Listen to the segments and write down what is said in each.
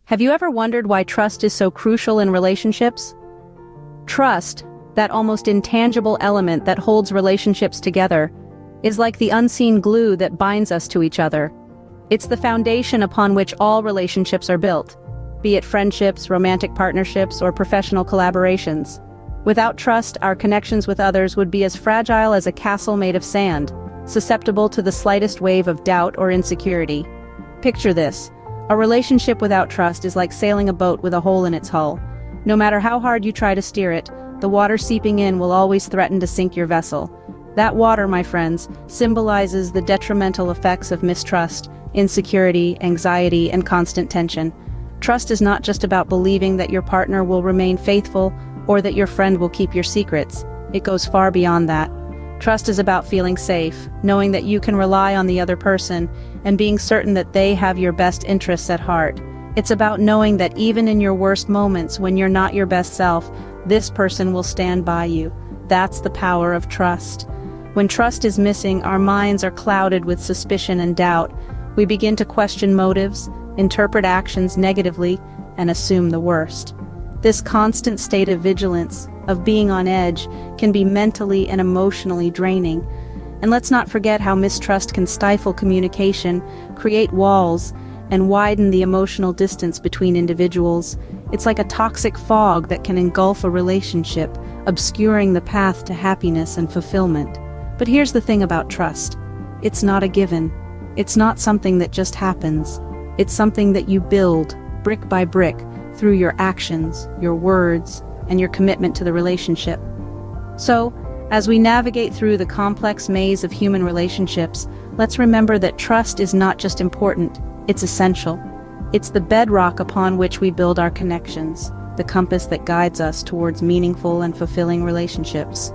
Have you ever wondered why trust is so crucial in relationships? Trust, that almost intangible element that holds relationships together, is like the unseen glue that binds us to each other. It's the foundation upon which all relationships are built, be it friendships, romantic partnerships, or professional collaborations. Without trust, our connections with others would be as fragile as a castle made of sand, susceptible to the slightest wave of doubt or insecurity. Picture this. A relationship without trust is like sailing a boat with a hole in its hull. No matter how hard you try to steer it, the water seeping in will always threaten to sink your vessel. That water, my friends, symbolizes the detrimental effects of mistrust, insecurity, anxiety, and constant tension. Trust is not just about believing that your partner will remain faithful or that your friend will keep your secrets. It goes far beyond that. Trust is about feeling safe, knowing that you can rely on the other person, and being certain that they have your best interests at heart. It's about knowing that even in your worst moments, when you're not your best self, this person will stand by you. That's the power of trust. When trust is missing, our minds are clouded with suspicion and doubt. We begin to question motives, interpret actions negatively, and assume the worst. This constant state of vigilance, of being on edge, can be mentally and emotionally draining. And let's not forget how mistrust can stifle communication, create walls, and widen the emotional distance between individuals. It's like a toxic fog that can engulf a relationship, obscuring the path to happiness and fulfillment. But here's the thing about trust. It's not a given. It's not something that just happens. It's something that you build, brick by brick, through your actions, your words, and your commitment to the relationship. So, as we navigate through the complex maze of human relationships, let's remember that trust is not just important, it's essential. It's the bedrock upon which we build our connections, the compass that guides us towards meaningful and fulfilling relationships.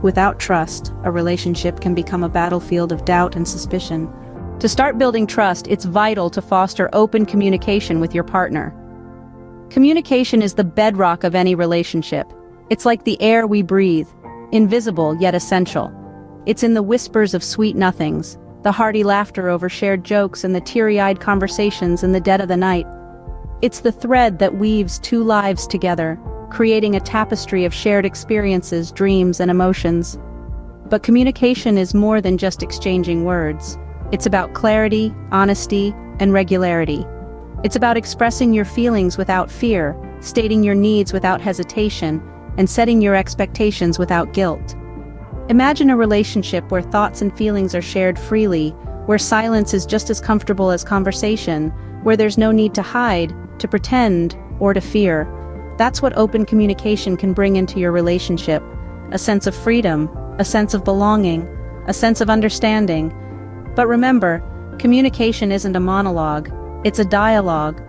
Without trust, a relationship can become a battlefield of doubt and suspicion. To start building trust, it's vital to foster open communication with your partner. Communication is the bedrock of any relationship. It's like the air we breathe, invisible yet essential. It's in the whispers of sweet nothings, the hearty laughter over shared jokes, and the teary-eyed conversations in the dead of the night. It's the thread that weaves two lives together, creating a tapestry of shared experiences, dreams, and emotions. But communication is more than just exchanging words. It's about clarity, honesty, and regularity. It's about expressing your feelings without fear, stating your needs without hesitation, and setting your expectations without guilt. Imagine a relationship where thoughts and feelings are shared freely, where silence is just as comfortable as conversation, where there's no need to hide, to pretend, or to fear. That's what open communication can bring into your relationship. A sense of freedom, a sense of belonging, a sense of understanding. But remember, communication isn't a monologue. It's a dialogue.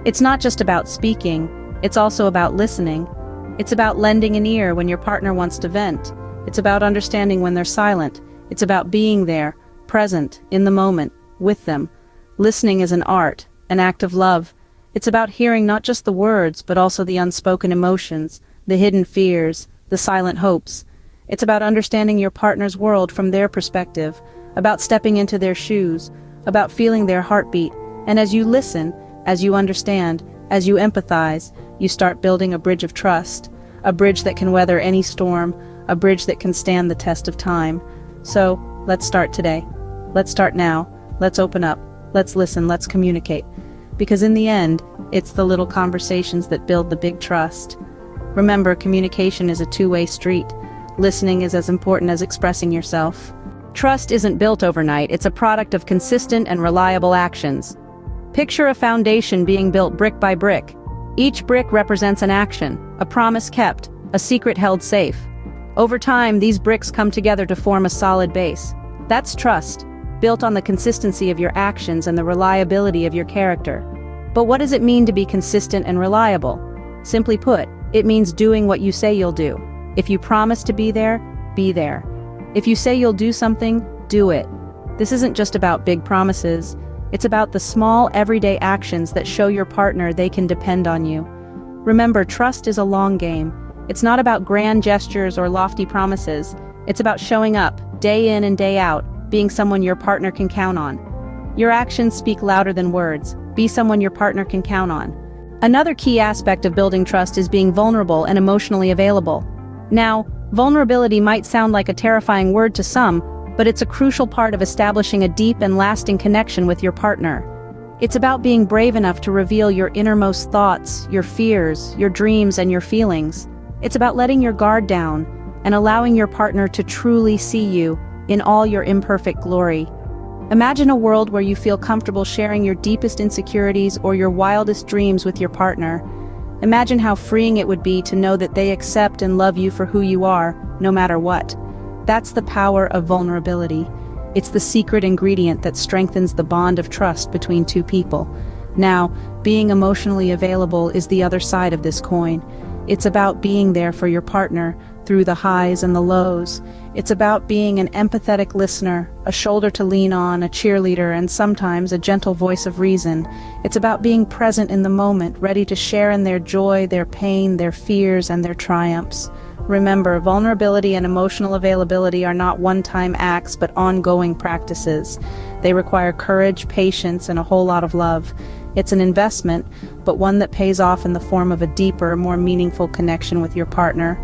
It's not just about speaking, it's also about listening. It's about lending an ear when your partner wants to vent. It's about understanding when they're silent. It's about being there, present, in the moment, with them. Listening is an art, an act of love. It's about hearing not just the words, but also the unspoken emotions, the hidden fears, the silent hopes. It's about understanding your partner's world from their perspective, about stepping into their shoes, about feeling their heartbeat. And as you listen, as you understand, as you empathize, you start building a bridge of trust, a bridge that can weather any storm, a bridge that can stand the test of time. So, let's start today. Let's start now. Let's open up. Let's listen. Let's communicate. Because in the end, it's the little conversations that build the big trust. Remember, communication is a two-way street. Listening is as important as expressing yourself. Trust isn't built overnight. It's a product of consistent and reliable actions. Picture a foundation being built brick by brick. Each brick represents an action, a promise kept, a secret held safe. Over time, these bricks come together to form a solid base. That's trust, built on the consistency of your actions and the reliability of your character. But what does it mean to be consistent and reliable? Simply put, it means doing what you say you'll do. If you promise to be there, be there. If you say you'll do something, do it. This isn't just about big promises. It's about the small, everyday actions that show your partner they can depend on you. Remember, trust is a long game. It's not about grand gestures or lofty promises. It's about showing up, day in and day out, being someone your partner can count on. Your actions speak louder than words. Be someone your partner can count on. Another key aspect of building trust is being vulnerable and emotionally available. Now, vulnerability might sound like a terrifying word to some, but it's a crucial part of establishing a deep and lasting connection with your partner. It's about being brave enough to reveal your innermost thoughts, your fears, your dreams, and your feelings. It's about letting your guard down and allowing your partner to truly see you in all your imperfect glory. Imagine a world where you feel comfortable sharing your deepest insecurities or your wildest dreams with your partner. Imagine how freeing it would be to know that they accept and love you for who you are, no matter what. That's the power of vulnerability. It's the secret ingredient that strengthens the bond of trust between two people. Now, being emotionally available is the other side of this coin. It's about being there for your partner through the highs and the lows. It's about being an empathetic listener, a shoulder to lean on, a cheerleader, and sometimes a gentle voice of reason. It's about being present in the moment, ready to share in their joy, their pain, their fears, and their triumphs. Remember, vulnerability and emotional availability are not one-time acts but ongoing practices. They require courage, patience, and a whole lot of love. It's an investment, but one that pays off in the form of a deeper, more meaningful connection with your partner.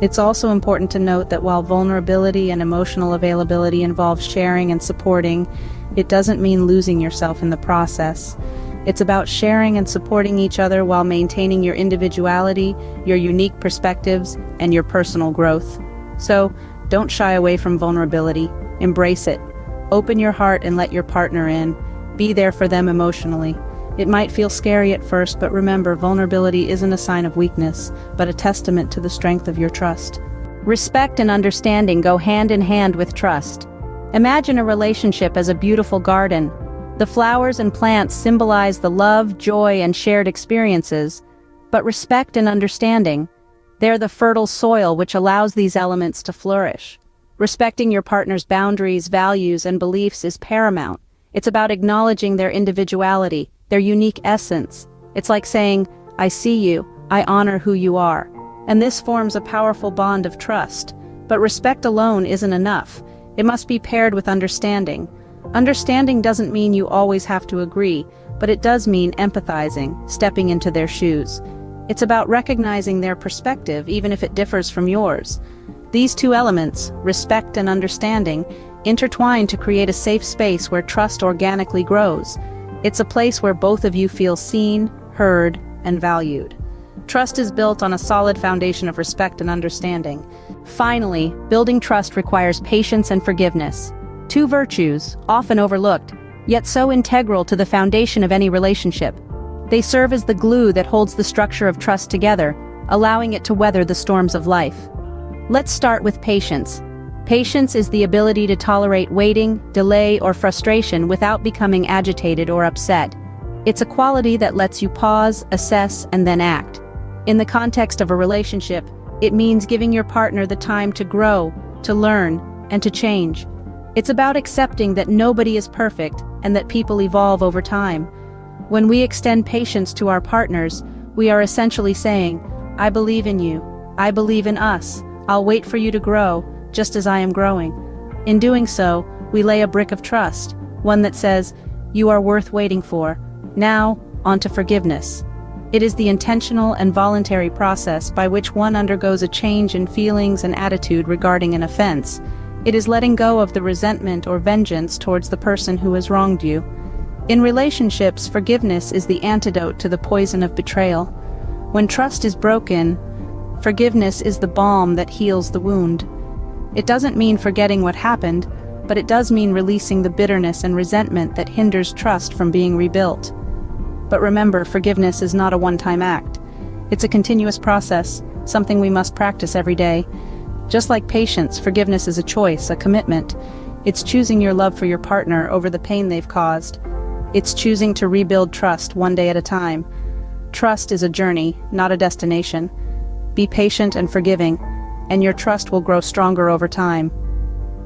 It's also important to note that while vulnerability and emotional availability involve sharing and supporting, it doesn't mean losing yourself in the process. It's about sharing and supporting each other while maintaining your individuality, your unique perspectives, and your personal growth. So, don't shy away from vulnerability. Embrace it. Open your heart and let your partner in. Be there for them emotionally. It might feel scary at first, but remember, vulnerability isn't a sign of weakness, but a testament to the strength of your trust. Respect and understanding go hand in hand with trust. Imagine a relationship as a beautiful garden. The flowers and plants symbolize the love, joy, and shared experiences, but respect and understanding, they're the fertile soil which allows these elements to flourish. Respecting your partner's boundaries, values, and beliefs is paramount. It's about acknowledging their individuality, their unique essence. It's like saying, "I see you, I honor who you are." And this forms a powerful bond of trust. But respect alone isn't enough. It must be paired with understanding. Understanding doesn't mean you always have to agree, but it does mean empathizing, stepping into their shoes. It's about recognizing their perspective, even if it differs from yours. These two elements, respect and understanding, intertwine to create a safe space where trust organically grows. It's a place where both of you feel seen, heard, and valued. Trust is built on a solid foundation of respect and understanding. Finally, building trust requires patience and forgiveness. Two virtues, often overlooked, yet so integral to the foundation of any relationship. They serve as the glue that holds the structure of trust together, allowing it to weather the storms of life. Let's start with patience. Patience is the ability to tolerate waiting, delay, or frustration without becoming agitated or upset. It's a quality that lets you pause, assess, and then act. In the context of a relationship, it means giving your partner the time to grow, to learn, and to change. It's about accepting that nobody is perfect and that people evolve over time. When we extend patience to our partners, we are essentially saying, "I believe in you. I believe in us. I'll wait for you to grow, just as I am growing." In doing so, we lay a brick of trust, one that says, "You are worth waiting for." Now, on to forgiveness. It is the intentional and voluntary process by which one undergoes a change in feelings and attitude regarding an offense. It is letting go of the resentment or vengeance towards the person who has wronged you. In relationships, forgiveness is the antidote to the poison of betrayal. When trust is broken, forgiveness is the balm that heals the wound. It doesn't mean forgetting what happened, but it does mean releasing the bitterness and resentment that hinders trust from being rebuilt. But remember, forgiveness is not a one-time act. It's a continuous process, something we must practice every day. Just like patience, forgiveness is a choice, a commitment. It's choosing your love for your partner over the pain they've caused. It's choosing to rebuild trust one day at a time. Trust is a journey, not a destination. Be patient and forgiving, and your trust will grow stronger over time.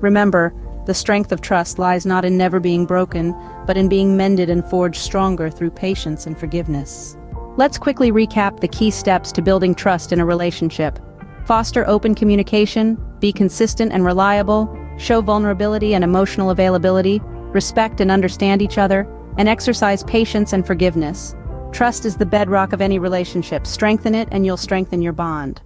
Remember, the strength of trust lies not in never being broken, but in being mended and forged stronger through patience and forgiveness. Let's quickly recap the key steps to building trust in a relationship. Foster open communication, be consistent and reliable, show vulnerability and emotional availability, respect and understand each other, and exercise patience and forgiveness. Trust is the bedrock of any relationship. Strengthen it and you'll strengthen your bond.